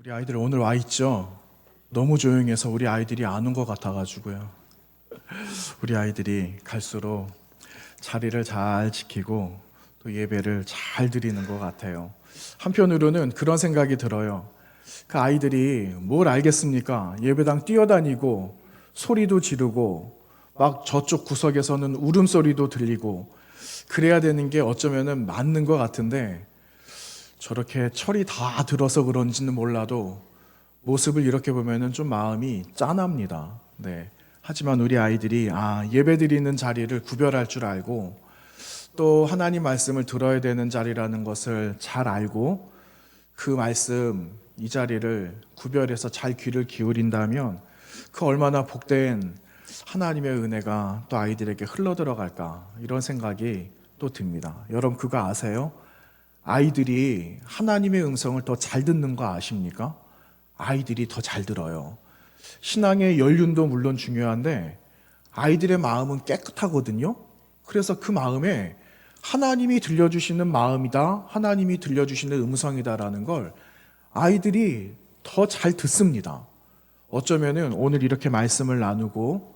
우리 아이들 오늘 와 있죠? 너무 조용해서 우리 아이들이 안 온 것 같아가지고요. 우리 아이들이 갈수록 자리를 잘 지키고 또 예배를 잘 드리는 것 같아요. 한편으로는 그런 생각이 들어요. 그 아이들이 뭘 알겠습니까? 예배당 뛰어다니고 소리도 지르고 막 저쪽 구석에서는 울음소리도 들리고 그래야 되는 게 어쩌면은 맞는 것 같은데 저렇게 철이 다 들어서 그런지는 몰라도 모습을 이렇게 보면은 좀 마음이 짠합니다. 네. 하지만 우리 아이들이 예배드리는 자리를 구별할 줄 알고 또 하나님 말씀을 들어야 되는 자리라는 것을 잘 알고 그 말씀 이 자리를 구별해서 잘 귀를 기울인다면 그 얼마나 복된 하나님의 은혜가 또 아이들에게 흘러 들어갈까 이런 생각이 또 듭니다. 여러분 그거 아세요? 아이들이 하나님의 음성을 더 잘 듣는 거 아십니까? 아이들이 더 잘 들어요. 신앙의 연륜도 물론 중요한데 아이들의 마음은 깨끗하거든요. 그래서 그 마음에 하나님이 들려주시는 마음이다, 하나님이 들려주시는 음성이다라는 걸 아이들이 더 잘 듣습니다. 어쩌면은 오늘 이렇게 말씀을 나누고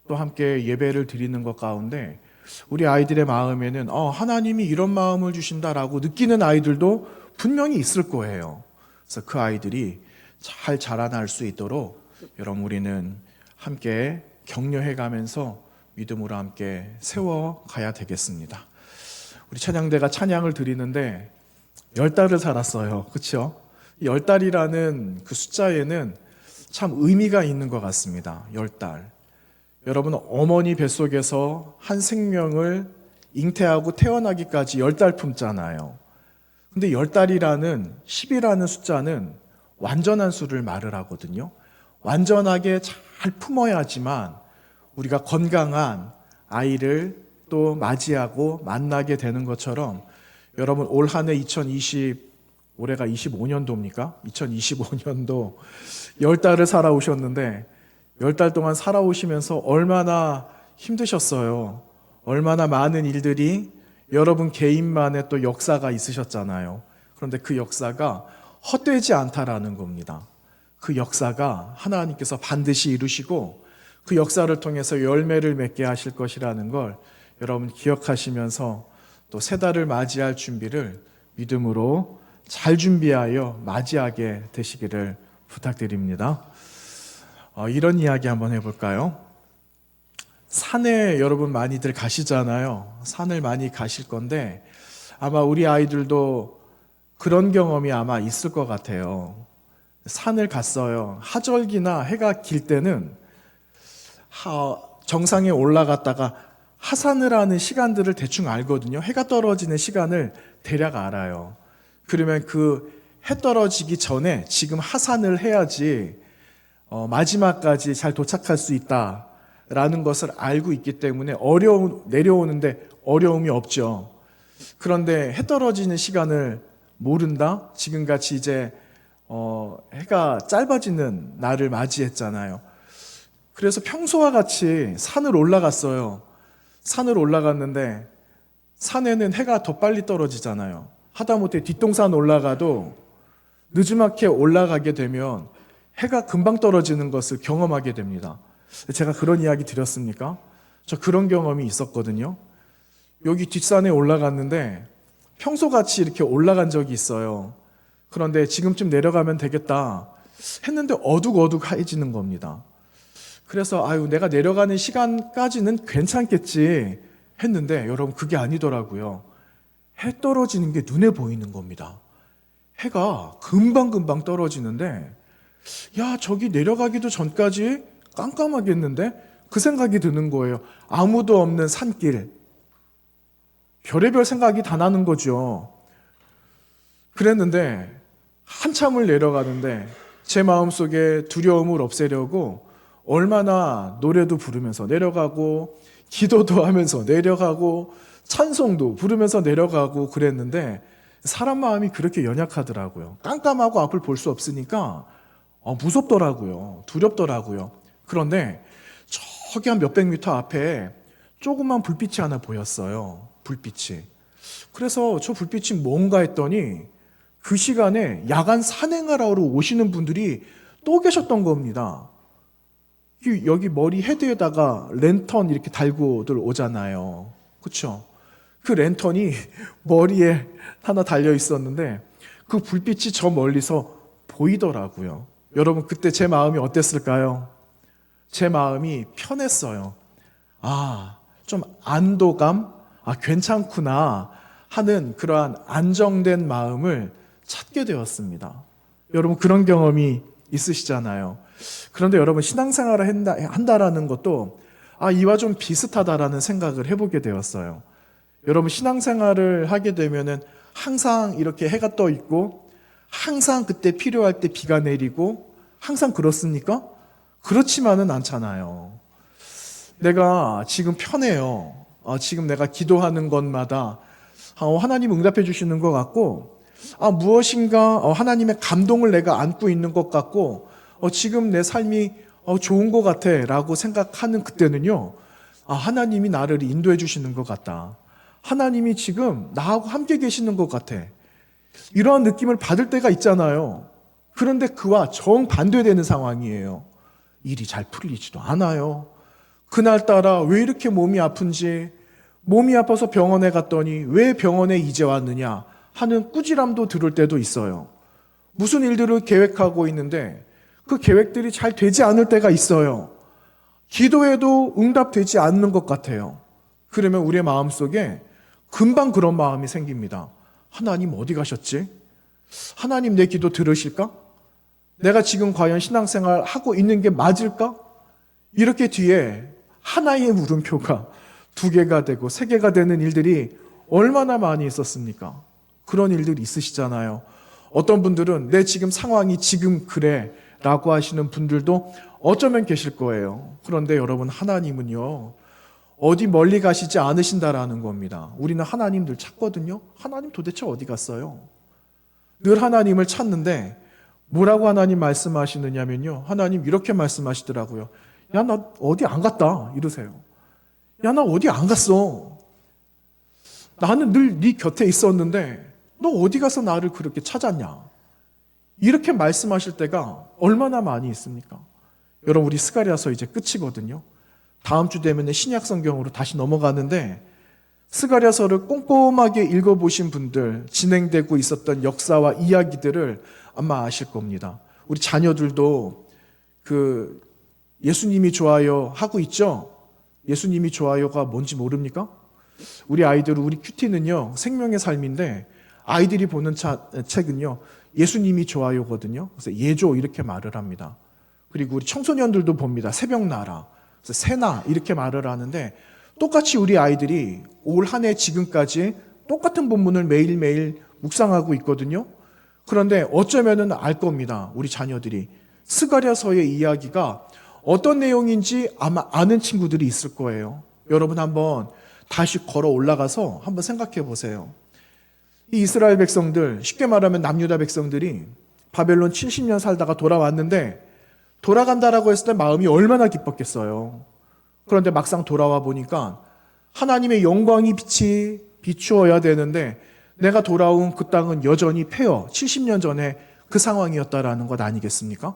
또 함께 예배를 드리는 것 가운데 우리 아이들의 마음에는 하나님이 이런 마음을 주신다라고 느끼는 아이들도 분명히 있을 거예요. 그래서 그 아이들이 잘 자라날 수 있도록 여러분 우리는 함께 격려해 가면서 믿음으로 함께 세워가야 되겠습니다. 우리 찬양대가 찬양을 드리는데 10달을 살았어요. 그렇죠? 10달이라는 그 숫자에는 참 의미가 있는 것 같습니다. 10달. 여러분 어머니 뱃속에서 한 생명을 잉태하고 태어나기까지 10달 품잖아요. 근데 10달이라는 10이라는 숫자는 완전한 수를 말을 하거든요. 완전하게 잘 품어야지만 우리가 건강한 아이를 또 맞이하고 만나게 되는 것처럼 여러분 올 한 해 올해가 25년도입니까? 2025년도 10달을 살아오셨는데 10달 동안 살아오시면서 얼마나 힘드셨어요. 얼마나 많은 일들이 여러분 개인만의 또 역사가 있으셨잖아요. 그런데 그 역사가 헛되지 않다라는 겁니다. 그 역사가 하나님께서 반드시 이루시고 그 역사를 통해서 열매를 맺게 하실 것이라는 걸 여러분 기억하시면서 또 새 달을 맞이할 준비를 믿음으로 잘 준비하여 맞이하게 되시기를 부탁드립니다. 이런 이야기 한번 해볼까요? 산에 여러분 많이들 가시잖아요. 산을 많이 가실 건데 아마 우리 아이들도 그런 경험이 아마 있을 것 같아요. 산을 갔어요. 하절기나 해가 길 때는 정상에 올라갔다가 하산을 하는 시간들을 대충 알거든요. 해가 떨어지는 시간을 대략 알아요. 그러면 그 해 떨어지기 전에 지금 하산을 해야지 마지막까지 잘 도착할 수 있다라는 것을 알고 있기 때문에 내려오는데 어려움이 없죠. 그런데 해 떨어지는 시간을 모른다? 지금같이 이제 해가 짧아지는 날을 맞이했잖아요. 그래서 평소와 같이 산을 올라갔어요. 산을 올라갔는데 산에는 해가 더 빨리 떨어지잖아요. 하다못해 뒷동산 올라가도 늦지막히 올라가게 되면 해가 금방 떨어지는 것을 경험하게 됩니다. 제가 그런 이야기 드렸습니까? 저 그런 경험이 있었거든요. 여기 뒷산에 올라갔는데 평소같이 이렇게 올라간 적이 있어요. 그런데 지금쯤 내려가면 되겠다 했는데 어둑어둑해지는 겁니다. 그래서 내가 내려가는 시간까지는 괜찮겠지 했는데 여러분 그게 아니더라고요. 해 떨어지는 게 눈에 보이는 겁니다. 해가 금방금방 떨어지는데 저기 내려가기도 전까지 깜깜하겠는데? 그 생각이 드는 거예요. 아무도 없는 산길. 별의별 생각이 다 나는 거죠. 그랬는데 한참을 내려가는데 제 마음속에 두려움을 없애려고 얼마나 노래도 부르면서 내려가고 기도도 하면서 내려가고 찬송도 부르면서 내려가고 그랬는데 사람 마음이 그렇게 연약하더라고요. 깜깜하고 앞을 볼 수 없으니까 무섭더라고요. 두렵더라고요. 그런데 저기 한 몇백 미터 앞에 조그만 불빛이 하나 보였어요. 불빛이. 그래서 저 불빛이 뭔가 했더니 그 시간에 야간 산행하러 오시는 분들이 또 계셨던 겁니다. 여기 머리 헤드에다가 랜턴 이렇게 달고들 오잖아요. 그렇죠? 그 랜턴이 머리에 하나 달려 있었는데 그 불빛이 저 멀리서 보이더라고요. 여러분, 그때 제 마음이 어땠을까요? 제 마음이 편했어요. 좀 안도감, 괜찮구나 하는 그러한 안정된 마음을 찾게 되었습니다. 여러분, 그런 경험이 있으시잖아요. 그런데 여러분, 신앙생활을 한다라는 것도 이와 좀 비슷하다라는 생각을 해보게 되었어요. 여러분, 신앙생활을 하게 되면은 항상 이렇게 해가 떠 있고 항상 그때 필요할 때 비가 내리고 항상 그렇습니까? 그렇지만은 않잖아요. 내가 지금 편해요. 지금 내가 기도하는 것마다 하나님 응답해 주시는 것 같고 무엇인가 하나님의 감동을 내가 안고 있는 것 같고 지금 내 삶이 좋은 것 같아 라고 생각하는 그때는요, 하나님이 나를 인도해 주시는 것 같다. 하나님이 지금 나하고 함께 계시는 것 같아. 이러한 느낌을 받을 때가 있잖아요. 그런데 그와 정반대되는 상황이에요. 일이 잘 풀리지도 않아요. 그날따라 왜 이렇게 몸이 아픈지, 몸이 아파서 병원에 갔더니 왜 병원에 이제 왔느냐 하는 꾸지람도 들을 때도 있어요. 무슨 일들을 계획하고 있는데 그 계획들이 잘 되지 않을 때가 있어요. 기도해도 응답되지 않는 것 같아요. 그러면 우리의 마음속에 금방 그런 마음이 생깁니다. 하나님 어디 가셨지? 하나님 내 기도 들으실까? 내가 지금 과연 신앙생활 하고 있는 게 맞을까? 이렇게 뒤에 하나의 물음표가 2개가 되고 3개가 되는 일들이 얼마나 많이 있었습니까? 그런 일들이 있으시잖아요. 어떤 분들은 내 지금 상황이 지금 그래 라고 하시는 분들도 어쩌면 계실 거예요. 그런데 여러분, 하나님은요, 어디 멀리 가시지 않으신다라는 겁니다. 우리는 하나님 늘 찾거든요. 하나님 도대체 어디 갔어요? 늘 하나님을 찾는데 뭐라고 하나님 말씀하시느냐면요, 하나님 이렇게 말씀하시더라고요. 야, 나 어디 안 갔다 이러세요. 야, 나 어디 안 갔어. 나는 늘 네 곁에 있었는데 너 어디 가서 나를 그렇게 찾았냐. 이렇게 말씀하실 때가 얼마나 많이 있습니까? 여러분, 우리 스가랴서 이제 끝이거든요. 다음 주 되면 신약 성경으로 다시 넘어가는데, 스가랴서를 꼼꼼하게 읽어보신 분들, 진행되고 있었던 역사와 이야기들을 아마 아실 겁니다. 우리 자녀들도 그 예수님이 좋아요 하고 있죠? 예수님이 좋아요가 뭔지 모릅니까? 우리 아이들, 우리 큐티는요, 생명의 삶인데 아이들이 보는 책은요, 예수님이 좋아요거든요. 그래서 예조 이렇게 말을 합니다. 그리고 우리 청소년들도 봅니다. 새벽나라, 그래서 새나 이렇게 말을 하는데, 똑같이 우리 아이들이 올 한 해 지금까지 똑같은 본문을 매일매일 묵상하고 있거든요. 그런데 어쩌면은 알 겁니다. 우리 자녀들이 스가랴서의 이야기가 어떤 내용인지 아마 아는 친구들이 있을 거예요. 여러분, 한번 다시 걸어 올라가서 한번 생각해 보세요. 이 이스라엘 백성들, 쉽게 말하면 남유다 백성들이 바벨론 70년 살다가 돌아왔는데, 돌아간다라고 했을 때 마음이 얼마나 기뻤겠어요. 그런데 막상 돌아와 보니까 하나님의 영광이 빛이 비추어야 되는데 내가 돌아온 그 땅은 여전히 폐허, 70년 전에 그 상황이었다라는 것 아니겠습니까?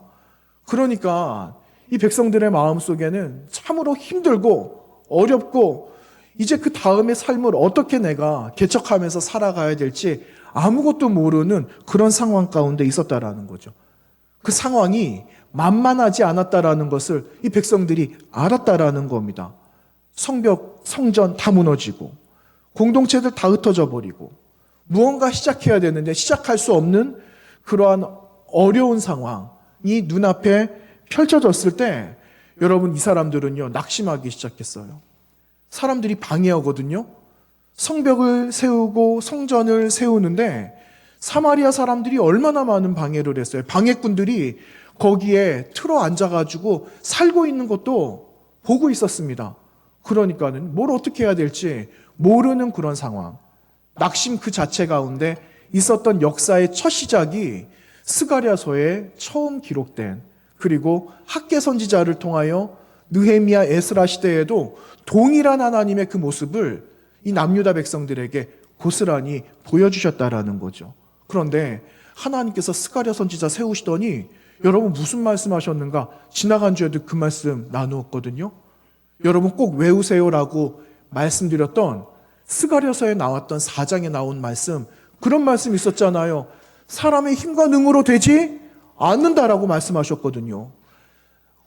그러니까 이 백성들의 마음속에는 참으로 힘들고 어렵고, 이제 그 다음의 삶을 어떻게 내가 개척하면서 살아가야 될지 아무것도 모르는 그런 상황 가운데 있었다라는 거죠. 그 상황이 만만하지 않았다라는 것을 이 백성들이 알았다라는 겁니다. 성벽, 성전 다 무너지고 공동체들 다 흩어져 버리고 무언가 시작해야 되는데 시작할 수 없는 그러한 어려운 상황이 눈앞에 펼쳐졌을 때, 여러분, 이 사람들은요, 낙심하기 시작했어요. 사람들이 방해하거든요. 성벽을 세우고 성전을 세우는데 사마리아 사람들이 얼마나 많은 방해를 했어요. 방해꾼들이 거기에 틀어 앉아가지고 살고 있는 것도 보고 있었습니다. 그러니까는 뭘 어떻게 해야 될지 모르는 그런 상황, 낙심 그 자체 가운데 있었던 역사의 첫 시작이 스가랴서에 처음 기록된, 그리고 학개 선지자를 통하여 느헤미야, 에스라 시대에도 동일한 하나님의 그 모습을 이 남유다 백성들에게 고스란히 보여주셨다라는 거죠. 그런데 하나님께서 스가랴 선지자 세우시더니 여러분 무슨 말씀하셨는가? 지나간 주에도 그 말씀 나누었거든요. 여러분 꼭 외우세요라고 말씀드렸던 스가랴서에 나왔던 4장에 나온 말씀, 그런 말씀이 있었잖아요. 사람의 힘과 능으로 되지 않는다라고 말씀하셨거든요.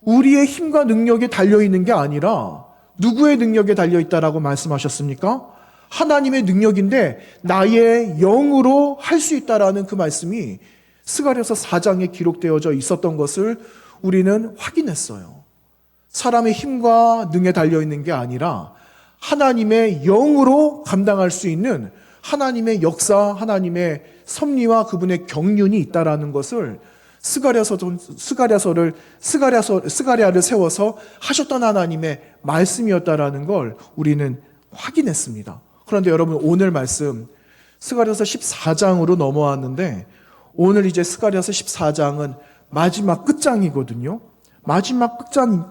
우리의 힘과 능력에 달려있는 게 아니라 누구의 능력에 달려있다라고 말씀하셨습니까? 하나님의 능력인데 나의 영으로 할 수 있다라는 그 말씀이 스가랴서 4장에 기록되어져 있었던 것을 우리는 확인했어요. 사람의 힘과 능에 달려있는 게 아니라 하나님의 영으로 감당할 수 있는 하나님의 역사, 하나님의 섭리와 그분의 경륜이 있다라는 것을 스가랴를 세워서 하셨던 하나님의 말씀이었다라는 걸 우리는 확인했습니다. 그런데 여러분 오늘 말씀 스가랴서 14장으로 넘어왔는데 오늘 이제 스가랴서 14장은 마지막 끝장이거든요. 마지막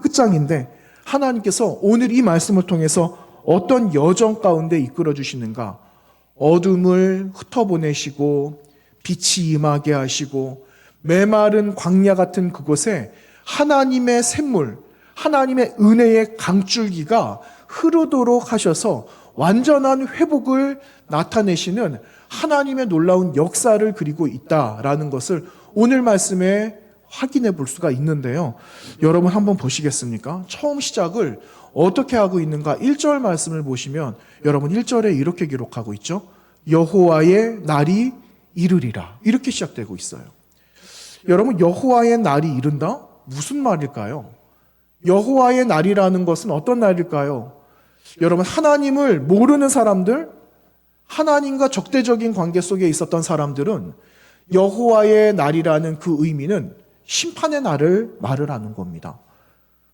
끝장인데 하나님께서 오늘 이 말씀을 통해서 어떤 여정 가운데 이끌어 주시는가? 어둠을 흩어보내시고 빛이 임하게 하시고 메마른 광야 같은 그곳에 하나님의 샘물, 하나님의 은혜의 강줄기가 흐르도록 하셔서 완전한 회복을 나타내시는 하나님의 놀라운 역사를 그리고 있다라는 것을 오늘 말씀에 확인해 볼 수가 있는데요. 여러분 한번 보시겠습니까? 처음 시작을 어떻게 하고 있는가? 1절 말씀을 보시면 여러분 1절에 이렇게 기록하고 있죠. 여호와의 날이 이르리라. 이렇게 시작되고 있어요. 여러분 여호와의 날이 이른다? 무슨 말일까요? 여호와의 날이라는 것은 어떤 날일까요? 여러분 하나님을 모르는 사람들, 하나님과 적대적인 관계 속에 있었던 사람들은 여호와의 날이라는 그 의미는 심판의 날을 말을 하는 겁니다.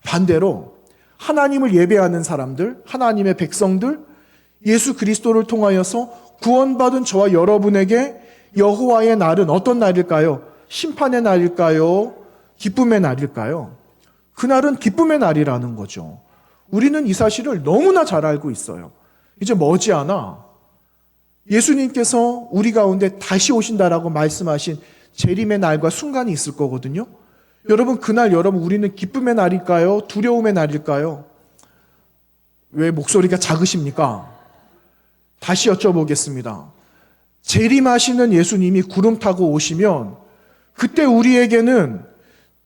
반대로 하나님을 예배하는 사람들, 하나님의 백성들, 예수 그리스도를 통하여서 구원받은 저와 여러분에게 여호와의 날은 어떤 날일까요? 심판의 날일까요? 기쁨의 날일까요? 그날은 기쁨의 날이라는 거죠. 우리는 이 사실을 너무나 잘 알고 있어요. 이제 머지않아 예수님께서 우리 가운데 다시 오신다라고 말씀하신 재림의 날과 순간이 있을 거거든요. 여러분 그날 우리는 기쁨의 날일까요? 두려움의 날일까요? 왜 목소리가 작으십니까? 다시 여쭤보겠습니다. 재림하시는 예수님이 구름 타고 오시면 그때 우리에게는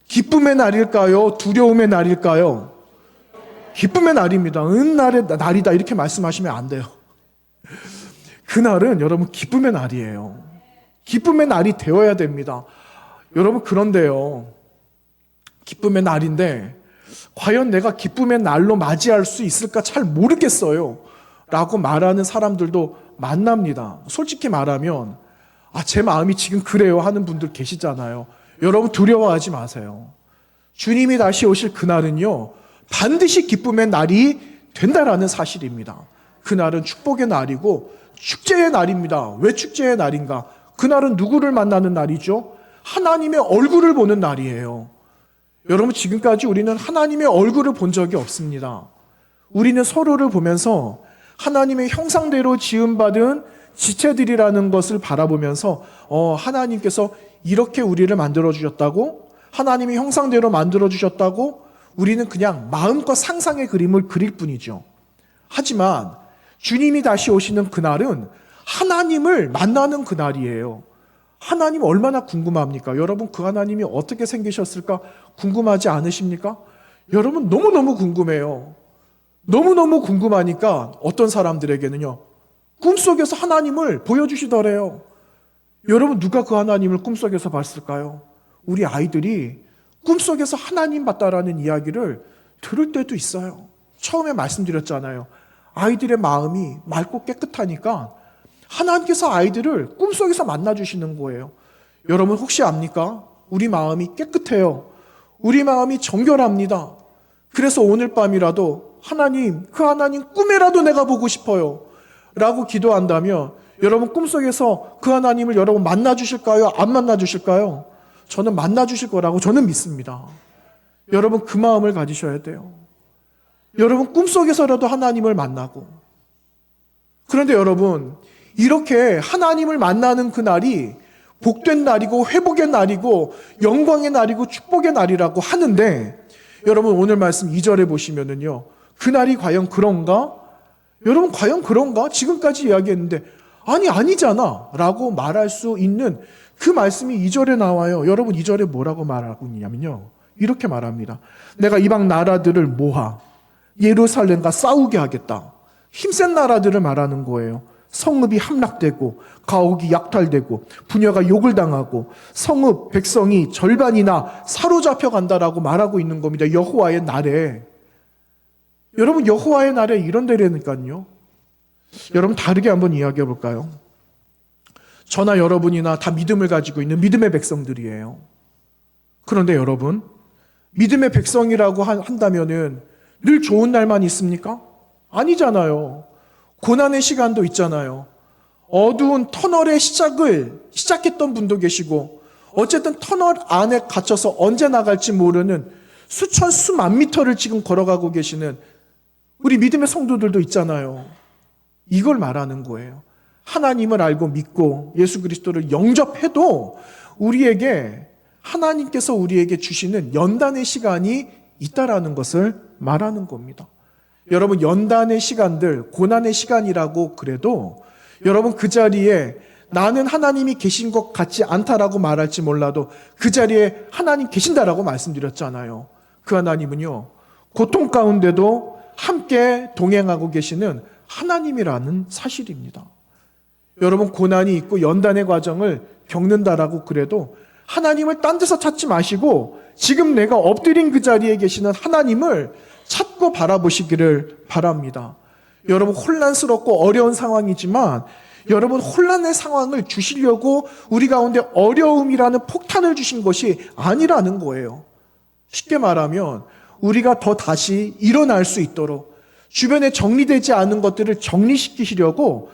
기쁨의 날일까요? 두려움의 날일까요? 기쁨의 날입니다. 은날의 날이다 이렇게 말씀하시면 안 돼요. 그날은 여러분 기쁨의 날이에요. 기쁨의 날이 되어야 됩니다. 여러분 그런데요. 기쁨의 날인데 과연 내가 기쁨의 날로 맞이할 수 있을까 잘 모르겠어요. 라고 말하는 사람들도 만납니다. 솔직히 말하면 제 마음이 지금 그래요 하는 분들 계시잖아요. 여러분 두려워하지 마세요. 주님이 다시 오실 그날은요. 반드시 기쁨의 날이 된다라는 사실입니다. 그날은 축복의 날이고 축제의 날입니다. 왜 축제의 날인가? 그날은 누구를 만나는 날이죠? 하나님의 얼굴을 보는 날이에요. 여러분 지금까지 우리는 하나님의 얼굴을 본 적이 없습니다. 우리는 서로를 보면서 하나님의 형상대로 지음받은 지체들이라는 것을 바라보면서 하나님께서 이렇게 우리를 만들어주셨다고, 하나님의 형상대로 만들어주셨다고 우리는 그냥 마음껏 상상의 그림을 그릴 뿐이죠. 하지만 주님이 다시 오시는 그날은 하나님을 만나는 그날이에요. 하나님 얼마나 궁금합니까? 여러분 그 하나님이 어떻게 생기셨을까 궁금하지 않으십니까? 여러분 너무너무 궁금해요. 너무너무 궁금하니까 어떤 사람들에게는요. 꿈속에서 하나님을 보여주시더래요. 여러분 누가 그 하나님을 꿈속에서 봤을까요? 우리 아이들이 꿈속에서 하나님 봤다라는 이야기를 들을 때도 있어요. 처음에 말씀드렸잖아요. 아이들의 마음이 맑고 깨끗하니까 하나님께서 아이들을 꿈속에서 만나주시는 거예요. 여러분 혹시 압니까? 우리 마음이 깨끗해요. 우리 마음이 정결합니다. 그래서 오늘 밤이라도 하나님, 그 하나님 꿈에라도 내가 보고 싶어요 라고 기도한다면 여러분 꿈속에서 그 하나님을 여러분 만나주실까요? 안 만나주실까요? 저는 만나주실 거라고 저는 믿습니다. 여러분 그 마음을 가지셔야 돼요. 여러분 꿈속에서라도 하나님을 만나고, 그런데 여러분 이렇게 하나님을 만나는 그날이 복된 날이고 회복의 날이고 영광의 날이고 축복의 날이라고 하는데, 여러분 오늘 말씀 2절에 보시면은요, 그날이 과연 그런가? 여러분 과연 그런가? 지금까지 이야기했는데 아니잖아 라고 말할 수 있는 그 말씀이 2절에 나와요. 여러분 2절에 뭐라고 말하고 있냐면요, 이렇게 말합니다. 내가 이방 나라들을 모아 예루살렘과 싸우게 하겠다. 힘센 나라들을 말하는 거예요. 성읍이 함락되고 가옥이 약탈되고 부녀가 욕을 당하고 성읍 백성이 절반이나 사로잡혀 간다라고 말하고 있는 겁니다. 여호와의 날에. 여러분 여호와의 날에 이런 데라니까요. 여러분 다르게 한번 이야기해 볼까요? 저나 여러분이나 다 믿음을 가지고 있는 믿음의 백성들이에요. 그런데 여러분, 믿음의 백성이라고 한다면은 늘 좋은 날만 있습니까? 아니잖아요. 고난의 시간도 있잖아요. 어두운 터널의 시작했던 분도 계시고, 어쨌든 터널 안에 갇혀서 언제 나갈지 모르는 수만 미터를 지금 걸어가고 계시는 우리 믿음의 성도들도 있잖아요. 이걸 말하는 거예요. 하나님을 알고 믿고 예수 그리스도를 영접해도 우리에게 하나님께서 우리에게 주시는 연단의 시간이 있다라는 것을 말하는 겁니다. 여러분 연단의 시간들, 고난의 시간이라고 그래도 여러분 그 자리에 나는 하나님이 계신 것 같지 않다라고 말할지 몰라도 그 자리에 하나님 계신다라고 말씀드렸잖아요. 그 하나님은요, 고통 가운데도 함께 동행하고 계시는 하나님이라는 사실입니다. 여러분 고난이 있고 연단의 과정을 겪는다라고 그래도 하나님을 딴 데서 찾지 마시고 지금 내가 엎드린 그 자리에 계시는 하나님을 찾고 바라보시기를 바랍니다. 여러분 혼란스럽고 어려운 상황이지만 여러분 혼란의 상황을 주시려고 우리 가운데 어려움이라는 폭탄을 주신 것이 아니라는 거예요. 쉽게 말하면 우리가 더 다시 일어날 수 있도록 주변에 정리되지 않은 것들을 정리시키시려고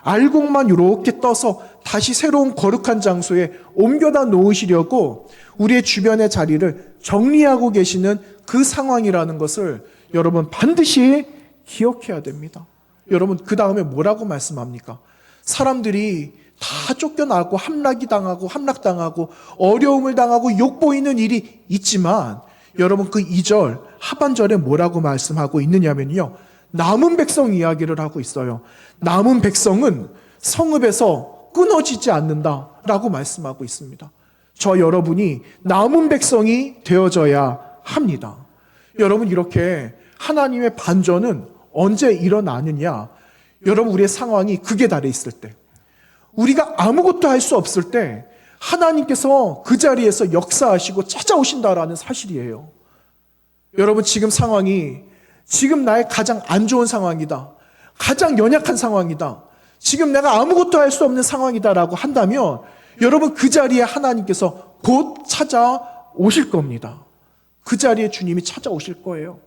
알곡만 이렇게 떠서 다시 새로운 거룩한 장소에 옮겨다 놓으시려고 우리의 주변의 자리를 정리하고 계시는 그 상황이라는 것을 여러분 반드시 기억해야 됩니다. 여러분 그 다음에 뭐라고 말씀합니까? 사람들이 다 쫓겨나고 함락당하고 어려움을 당하고 욕보이는 일이 있지만 여러분 그 2절 하반절에 뭐라고 말씀하고 있느냐면요, 남은 백성 이야기를 하고 있어요. 남은 백성은 성읍에서 끊어지지 않는다라고 말씀하고 있습니다. 저 여러분이 남은 백성이 되어져야 합니다. 여러분 이렇게 하나님의 반전은 언제 일어나느냐? 여러분 우리의 상황이 극에 달해 있을 때, 우리가 아무것도 할 수 없을 때 하나님께서 그 자리에서 역사하시고 찾아오신다라는 사실이에요. 여러분 지금 상황이 지금 나의 가장 안 좋은 상황이다, 가장 연약한 상황이다, 지금 내가 아무것도 할 수 없는 상황이다라고 한다면 여러분 그 자리에 하나님께서 곧 찾아오실 겁니다. 그 자리에 주님이 찾아오실 거예요.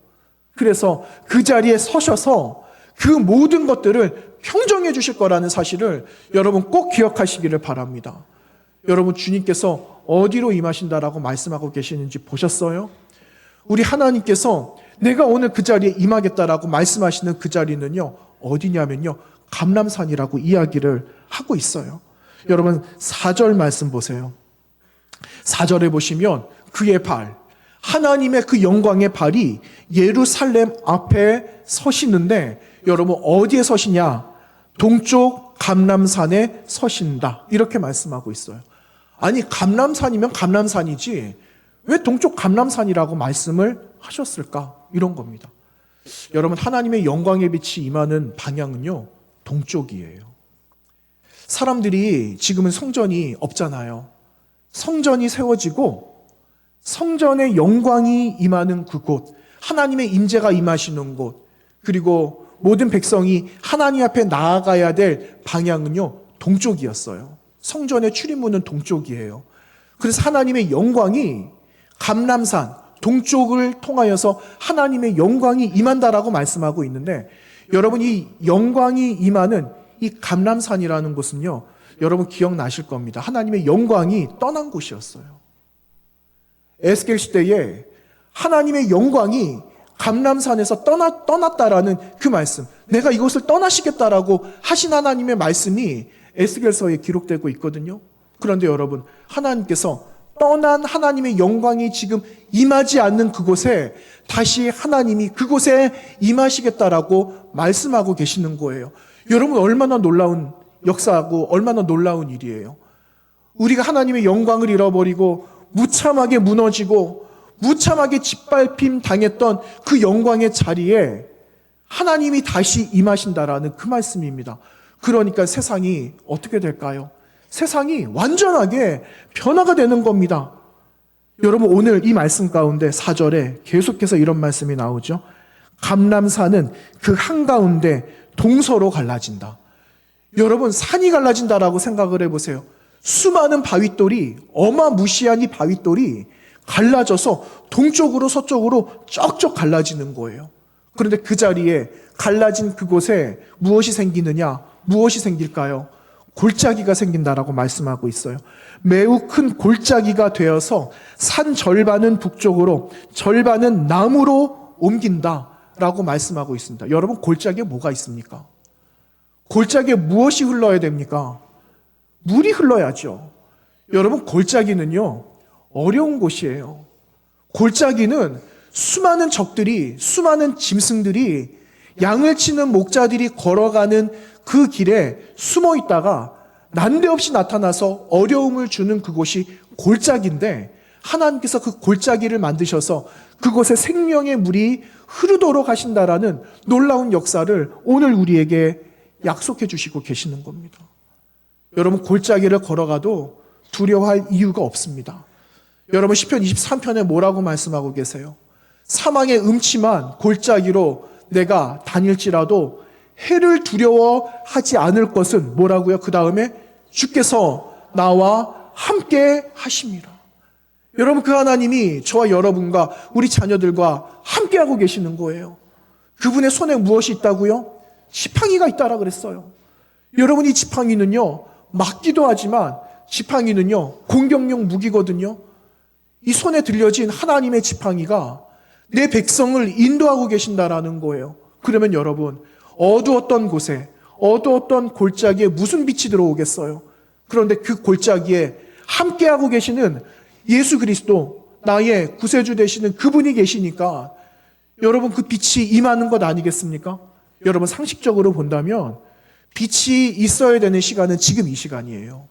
그래서 그 자리에 서셔서 그 모든 것들을 평정해 주실 거라는 사실을 여러분 꼭 기억하시기를 바랍니다. 여러분 주님께서 어디로 임하신다라고 말씀하고 계시는지 보셨어요? 우리 하나님께서 내가 오늘 그 자리에 임하겠다라고 말씀하시는 그 자리는요, 어디냐면요, 감람산이라고 이야기를 하고 있어요. 여러분 4절 말씀 보세요. 4절에 보시면 그의 발, 하나님의 그 영광의 발이 예루살렘 앞에 서시는데 여러분 어디에 서시냐? 동쪽 감람산에 서신다, 이렇게 말씀하고 있어요. 아니 감람산이면 감람산이지 왜 동쪽 감람산이라고 말씀을 하셨을까? 이런 겁니다. 여러분 하나님의 영광의 빛이 임하는 방향은요, 동쪽이에요. 사람들이 지금은 성전이 없잖아요. 성전이 세워지고 성전의 영광이 임하는 그곳, 하나님의 임재가 임하시는 곳, 그리고 모든 백성이 하나님 앞에 나아가야 될 방향은요, 동쪽이었어요. 성전의 출입문은 동쪽이에요. 그래서 하나님의 영광이 감람산 동쪽을 통하여서 하나님의 영광이 임한다라고 말씀하고 있는데, 여러분 이 영광이 임하는 이 감람산이라는 곳은요, 여러분 기억나실 겁니다. 하나님의 영광이 떠난 곳이었어요. 에스겔 시대에 하나님의 영광이 감람산에서 떠났다라는 그 말씀, 내가 이곳을 떠나시겠다라고 하신 하나님의 말씀이 에스겔서에 기록되고 있거든요. 그런데 여러분, 하나님께서 떠난 하나님의 영광이 지금 임하지 않는 그곳에 다시 하나님이 그곳에 임하시겠다라고 말씀하고 계시는 거예요. 여러분, 얼마나 놀라운 역사하고 얼마나 놀라운 일이에요. 우리가 하나님의 영광을 잃어버리고 무참하게 무너지고 무참하게 짓밟힘 당했던 그 영광의 자리에 하나님이 다시 임하신다라는 그 말씀입니다. 그러니까 세상이 어떻게 될까요? 세상이 완전하게 변화가 되는 겁니다. 여러분, 오늘 이 말씀 가운데 4절에 계속해서 이런 말씀이 나오죠. 감람산은 그 한가운데 동서로 갈라진다. 여러분, 산이 갈라진다라고 생각을 해보세요. 수많은 바윗돌이, 어마무시한 이 바윗돌이 갈라져서 동쪽으로 서쪽으로 쩍쩍 갈라지는 거예요. 그런데 그 자리에 갈라진 그곳에 무엇이 생기느냐? 무엇이 생길까요? 골짜기가 생긴다라고 말씀하고 있어요. 매우 큰 골짜기가 되어서 산 절반은 북쪽으로, 절반은 남으로 옮긴다라고 말씀하고 있습니다. 여러분, 골짜기에 뭐가 있습니까? 골짜기에 무엇이 흘러야 됩니까? 물이 흘러야죠. 여러분, 골짜기는요, 어려운 곳이에요. 골짜기는 수많은 적들이, 수많은 짐승들이, 양을 치는 목자들이 걸어가는 그 길에 숨어 있다가 난데없이 나타나서 어려움을 주는 그곳이 골짜기인데, 하나님께서 그 골짜기를 만드셔서 그곳에 생명의 물이 흐르도록 하신다라는 놀라운 역사를 오늘 우리에게 약속해 주시고 계시는 겁니다. 여러분, 골짜기를 걸어가도 두려워할 이유가 없습니다. 여러분, 시편 23편에 뭐라고 말씀하고 계세요? 사망의 음침한 골짜기로 내가 다닐지라도 해를 두려워하지 않을 것은 뭐라고요? 그 다음에 주께서 나와 함께 하심이라. 여러분, 그 하나님이 저와 여러분과 우리 자녀들과 함께하고 계시는 거예요. 그분의 손에 무엇이 있다고요? 지팡이가 있다라 그랬어요. 여러분, 이 지팡이는요, 맞기도 하지만 지팡이는요, 공격용 무기거든요. 이 손에 들려진 하나님의 지팡이가 내 백성을 인도하고 계신다라는 거예요. 그러면 여러분, 어두웠던 곳에, 어두웠던 골짜기에 무슨 빛이 들어오겠어요? 그런데 그 골짜기에 함께하고 계시는 예수 그리스도, 나의 구세주 되시는 그분이 계시니까 여러분, 그 빛이 임하는 것 아니겠습니까? 여러분, 상식적으로 본다면 빛이 있어야 되는 시간은 지금 이 시간이에요.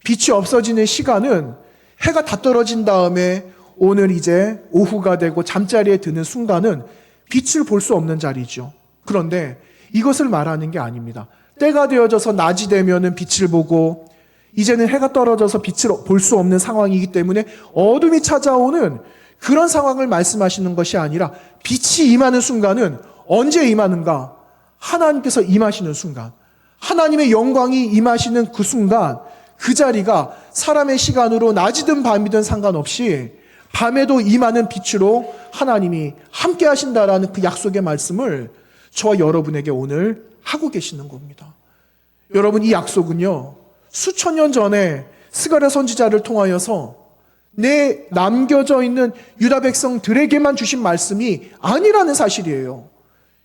빛이 없어지는 시간은 해가 다 떨어진 다음에 오늘 이제 오후가 되고 잠자리에 드는 순간은 빛을 볼 수 없는 자리죠. 그런데 이것을 말하는 게 아닙니다. 때가 되어져서 낮이 되면은 빛을 보고 이제는 해가 떨어져서 빛을 볼 수 없는 상황이기 때문에 어둠이 찾아오는 그런 상황을 말씀하시는 것이 아니라 빛이 임하는 순간은 언제 임하는가? 하나님께서 임하시는 순간, 하나님의 영광이 임하시는 그 순간, 그 자리가 사람의 시간으로 낮이든 밤이든 상관없이 밤에도 임하는 빛으로 하나님이 함께 하신다라는 그 약속의 말씀을 저와 여러분에게 오늘 하고 계시는 겁니다. 여러분, 이 약속은요, 수천 년 전에 스가랴 선지자를 통하여서 내 남겨져 있는 유다 백성들에게만 주신 말씀이 아니라는 사실이에요.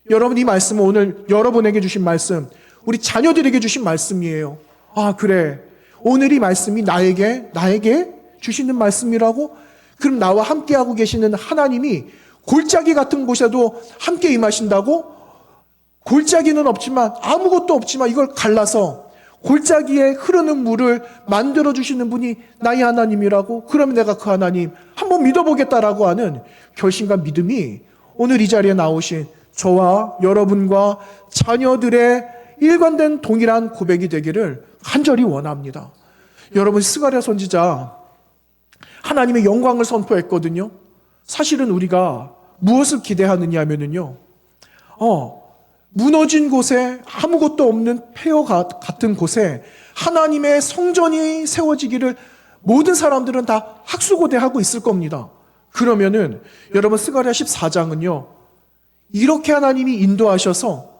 여러분, 이 말씀은 오늘 여러분에게 주신 말씀, 우리 자녀들에게 주신 말씀이에요. 아, 그래. 오늘 이 말씀이 나에게 주시는 말씀이라고? 그럼 나와 함께하고 계시는 하나님이 골짜기 같은 곳에도 함께 임하신다고? 골짜기는 없지만, 아무것도 없지만 이걸 갈라서 골짜기에 흐르는 물을 만들어주시는 분이 나의 하나님이라고? 그러면 내가 그 하나님 한번 믿어보겠다라고 하는 결심과 믿음이 오늘 이 자리에 나오신 저와 여러분과 자녀들의 일관된 동일한 고백이 되기를 간절히 원합니다. 여러분, 스가랴 선지자 하나님의 영광을 선포했거든요. 사실은 우리가 무엇을 기대하느냐 하면은요, 무너진 곳에 아무것도 없는 폐허 같은 곳에 하나님의 성전이 세워지기를 모든 사람들은 다 학수고대하고 있을 겁니다. 그러면은 여러분, 스가랴 14장은요, 이렇게 하나님이 인도하셔서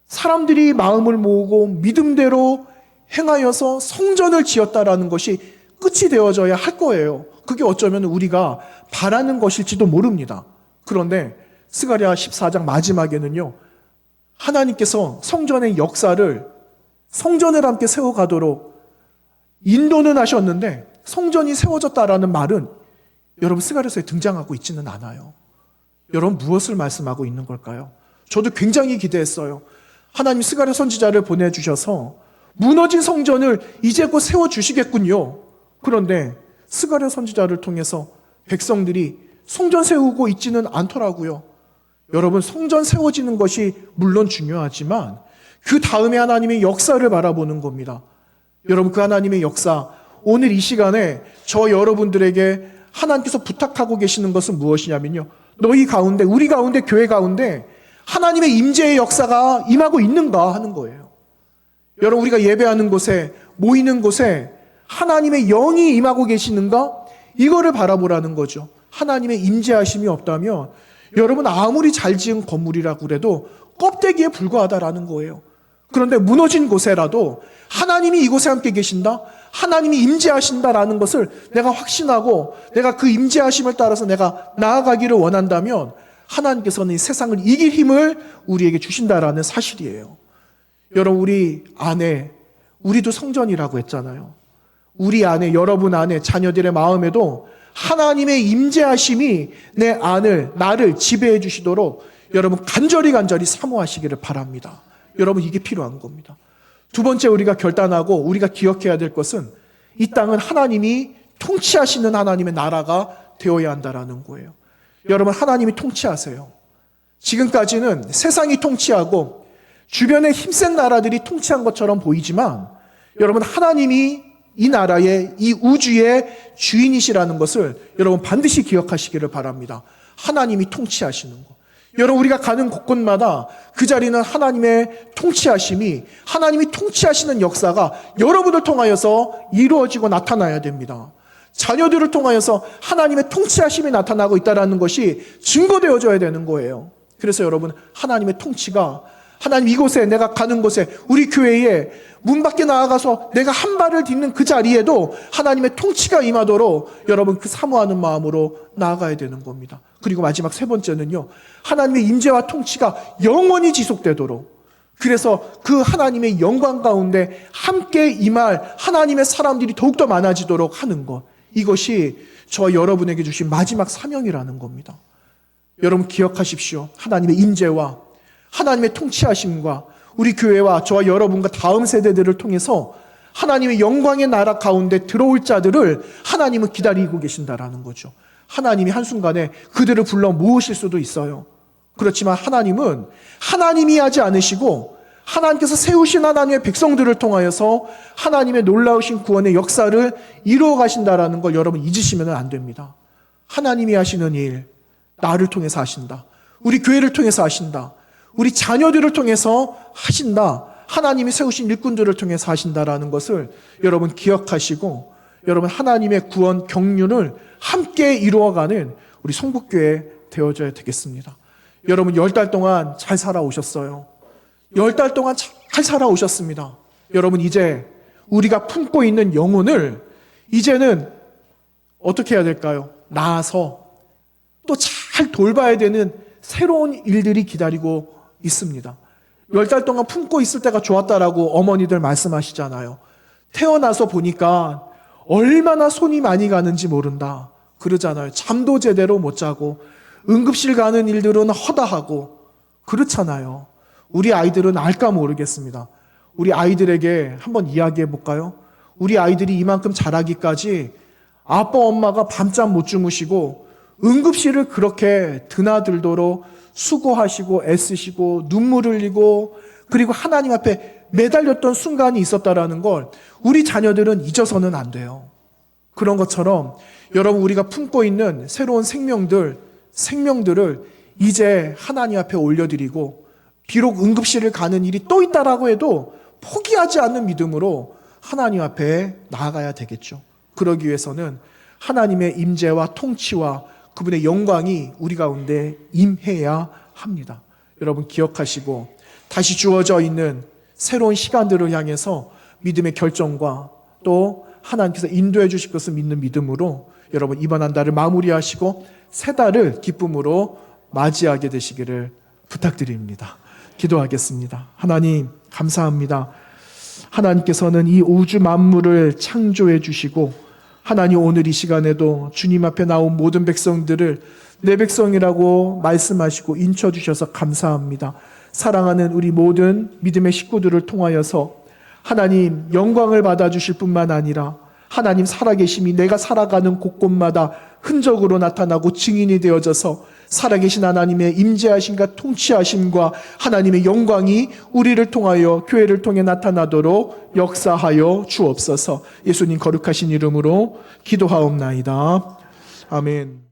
사람들이 마음을 모으고 믿음대로 행하여서 성전을 지었다라는 것이 끝이 되어져야 할 거예요. 그게 어쩌면 우리가 바라는 것일지도 모릅니다. 그런데 스가랴 14장 마지막에는요, 하나님께서 성전의 역사를, 성전을 함께 세워가도록 인도는 하셨는데 성전이 세워졌다라는 말은 여러분 스가랴서에 등장하고 있지는 않아요. 여러분 무엇을 말씀하고 있는 걸까요? 저도 굉장히 기대했어요. 하나님 스가랴 선지자를 보내주셔서 무너진 성전을 이제 곧 세워주시겠군요. 그런데 스가랴 선지자를 통해서 백성들이 성전 세우고 있지는 않더라고요. 여러분 성전 세워지는 것이 물론 중요하지만 그 다음에 하나님의 역사를 바라보는 겁니다. 여러분 그 하나님의 역사, 오늘 이 시간에 저 여러분들에게 하나님께서 부탁하고 계시는 것은 무엇이냐면요, 너희 가운데, 우리 가운데, 교회 가운데 하나님의 임재의 역사가 임하고 있는가 하는 거예요. 여러분 우리가 예배하는 곳에, 모이는 곳에 하나님의 영이 임하고 계시는가? 이거를 바라보라는 거죠. 하나님의 임재하심이 없다면 여러분 아무리 잘 지은 건물이라고 그래도 껍데기에 불과하다라는 거예요. 그런데 무너진 곳에라도 하나님이 이곳에 함께 계신다, 하나님이 임재하신다라는 것을 내가 확신하고 내가 그 임재하심을 따라서 내가 나아가기를 원한다면 하나님께서는 이 세상을 이길 힘을 우리에게 주신다라는 사실이에요. 여러분 우리 안에, 우리도 성전이라고 했잖아요. 우리 안에, 여러분 안에, 자녀들의 마음에도 하나님의 임재하심이 내 안을, 나를 지배해 주시도록 여러분 간절히 사모하시기를 바랍니다. 여러분 이게 필요한 겁니다. 두 번째 우리가 결단하고 우리가 기억해야 될 것은 이 땅은 하나님이 통치하시는 하나님의 나라가 되어야 한다라는 거예요. 여러분 하나님이 통치하세요. 지금까지는 세상이 통치하고 주변에 힘센 나라들이 통치한 것처럼 보이지만 여러분 하나님이 이 나라의, 이 우주의 주인이시라는 것을 여러분 반드시 기억하시기를 바랍니다. 하나님이 통치하시는 것. 여러분 우리가 가는 곳곳마다 그 자리는 하나님의 통치하심이, 하나님이 통치하시는 역사가 여러분을 통하여서 이루어지고 나타나야 됩니다. 자녀들을 통하여서 하나님의 통치하심이 나타나고 있다는 것이 증거되어져야 되는 거예요. 그래서 여러분 하나님의 통치가, 하나님 이곳에, 내가 가는 곳에, 우리 교회에 문 밖에 나아가서 내가 한 발을 딛는 그 자리에도 하나님의 통치가 임하도록 여러분 그 사모하는 마음으로 나아가야 되는 겁니다. 그리고 마지막 세 번째는요, 하나님의 임재와 통치가 영원히 지속되도록, 그래서 그 하나님의 영광 가운데 함께 임할 하나님의 사람들이 더욱더 많아지도록 하는 것, 이것이 저 여러분에게 주신 마지막 사명이라는 겁니다. 여러분 기억하십시오. 하나님의 임재와 하나님의 통치하심과 우리 교회와 저와 여러분과 다음 세대들을 통해서 하나님의 영광의 나라 가운데 들어올 자들을 하나님은 기다리고 계신다라는 거죠. 하나님이 한순간에 그들을 불러 모으실 수도 있어요. 그렇지만 하나님은 하나님이 하지 않으시고 하나님께서 세우신 하나님의 백성들을 통하여서 하나님의 놀라우신 구원의 역사를 이루어 가신다라는 걸 여러분 잊으시면 안 됩니다. 하나님이 하시는 일, 나를 통해서 하신다. 우리 교회를 통해서 하신다. 우리 자녀들을 통해서 하신다. 하나님이 세우신 일꾼들을 통해서 하신다라는 것을 여러분 기억하시고 여러분 하나님의 구원 경륜을 함께 이루어가는 우리 성북교회 되어져야 되겠습니다. 여러분 10달 동안 잘 살아오셨어요. 10달 동안 잘 살아오셨습니다. 여러분 이제 우리가 품고 있는 영혼을 이제는 어떻게 해야 될까요? 나아서 또 잘 돌봐야 되는 새로운 일들이 기다리고 있습니다. 10달 동안 품고 있을 때가 좋았다라고 어머니들 말씀하시잖아요. 태어나서 보니까 얼마나 손이 많이 가는지 모른다 그러잖아요. 잠도 제대로 못 자고 응급실 가는 일들은 허다하고 그렇잖아요. 우리 아이들은 알까 모르겠습니다. 우리 아이들에게 한번 이야기해 볼까요? 우리 아이들이 이만큼 자라기까지 아빠 엄마가 밤잠 못 주무시고 응급실을 그렇게 드나들도록 수고하시고 애쓰시고 눈물 흘리고 그리고 하나님 앞에 매달렸던 순간이 있었다라는 걸 우리 자녀들은 잊어서는 안 돼요. 그런 것처럼 여러분 우리가 품고 있는 새로운 생명들을 이제 하나님 앞에 올려드리고 비록 응급실을 가는 일이 또 있다라고 해도 포기하지 않는 믿음으로 하나님 앞에 나아가야 되겠죠. 그러기 위해서는 하나님의 임재와 통치와 그분의 영광이 우리 가운데 임해야 합니다. 여러분 기억하시고 다시 주어져 있는 새로운 시간들을 향해서 믿음의 결정과 또 하나님께서 인도해 주실 것을 믿는 믿음으로 여러분 이번 한 달을 마무리하시고 새 달을 기쁨으로 맞이하게 되시기를 부탁드립니다. 기도하겠습니다. 하나님 감사합니다. 하나님께서는 이 우주 만물을 창조해 주시고 하나님 오늘 이 시간에도 주님 앞에 나온 모든 백성들을 내 백성이라고 말씀하시고 인쳐주셔서 감사합니다. 사랑하는 우리 모든 믿음의 식구들을 통하여서 하나님 영광을 받아주실 뿐만 아니라 하나님 살아계심이 내가 살아가는 곳곳마다 흔적으로 나타나고 증인이 되어져서 살아계신 하나님의 임재하심과 통치하심과 하나님의 영광이 우리를 통하여 교회를 통해 나타나도록 역사하여 주옵소서. 예수님 거룩하신 이름으로 기도하옵나이다. 아멘.